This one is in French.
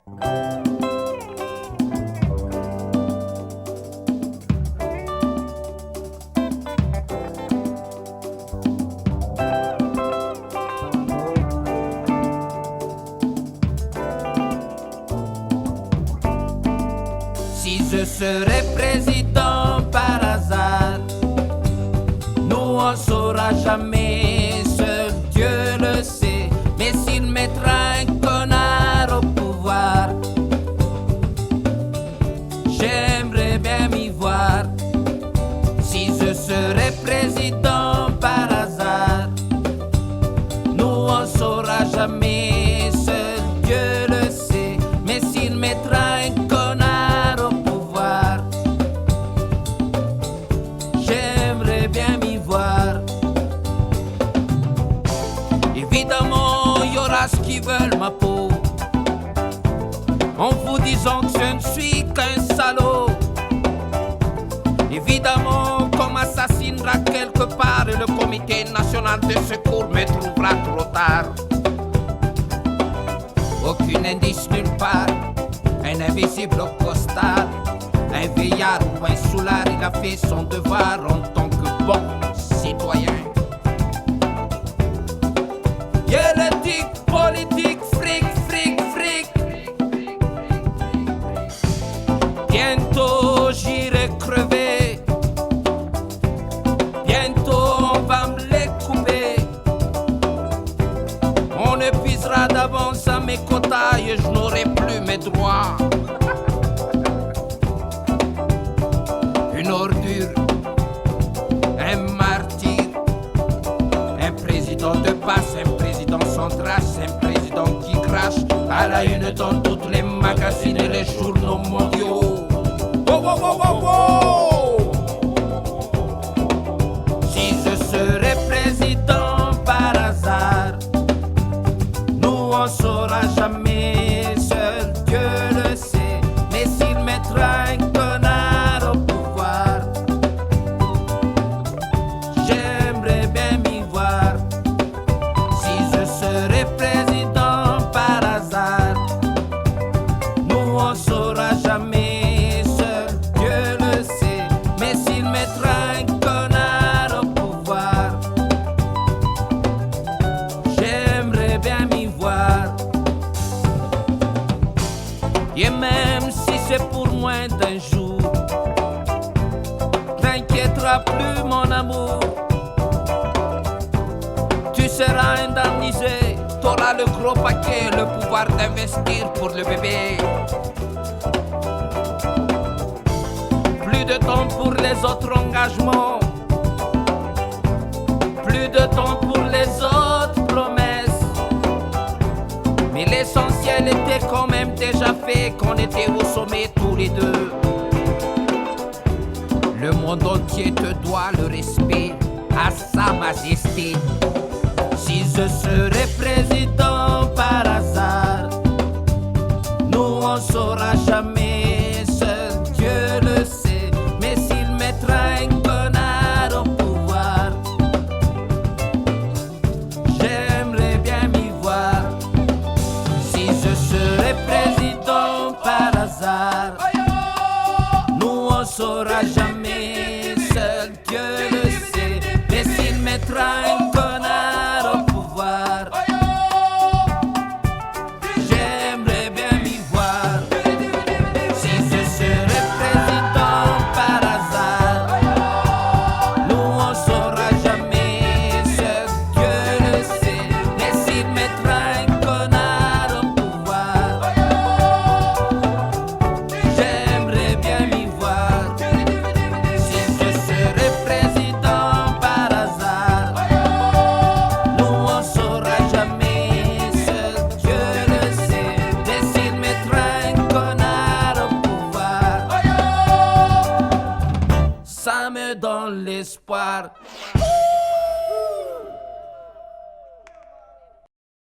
Si je serais président par hasard, nous on saura jamais, seul Dieu le sait. Mais s'il mettra un connard au pouvoir, j'aimerais bien m'y voir. Si je serais président par hasard, nous on saura jamais, seul Dieu le sait. Mais s'il mettra un connard au pouvoir, j'aimerais bien m'y voir. Évidemment, il y aura ceux qui veulent ma peau, en vous disant que je ne suis qu'un salaud. Évidemment, qu'on m'assassinera quelque part et le comité national de secours me trouvera trop tard. Aucun indice nulle part, un invisible au costard, un veillard ou un soulard, il a fait son devoir en tant que bon citoyen. L'éthique politique, fric, fric, fric. Bientôt j'irai crever, bientôt on va me les couper. On épuisera d'avance à mes quotas et je n'aurai plus mes droits. Une ordure, un martyr, un président de passe, un président sans trace, un président qui crache à la une dans toutes les magazines et les journaux mondiaux. Oh, oh, oh, oh, oh. Si je serais président par hasard, nous on saura jamais, seul Dieu le sait. Mais s'il mettra un connard au pouvoir, j'aimerais bien m'y voir. Si je serais président par hasard, nous on saura jamais, seul Dieu le sait. Mais s'il mettra un connard au pouvoir, j'aimerais bien m'y voir. Et même si c'est pour moins d'un jour, t'inquiètera plus mon amour. Tu seras indemnisé, t'auras le gros paquet, le pouvoir d'investir pour le bébé. Plus de temps pour les autres engagements, plus de temps pour les autres promesses. Mais l'essentiel était quand même déjà fait, qu'on était au sommet tous les deux. Le monde entier te doit le respect à sa majesté. Si je serais président par hasard, nous on saura jamais, seul Dieu le sait. Mais s'il mettra un connard au pouvoir, j'aimerais bien m'y voir. Si je serais président par hasard, nous on saura jamais, seul Dieu le sait. Mais s'il mettra un connard au pouvoir, j'aimerais bien m'y voir. Si je serais président par hasard, nous on saura jamais, seul Dieu le sait. Mais s'il mettra un connard au pouvoir, j'aimerais bien m'y voir. Si je serais président par hasard, nous on saura jamais, seul Dieu le sait. Mais s'il mettra un connard au pouvoir, ça me donne l'espoir.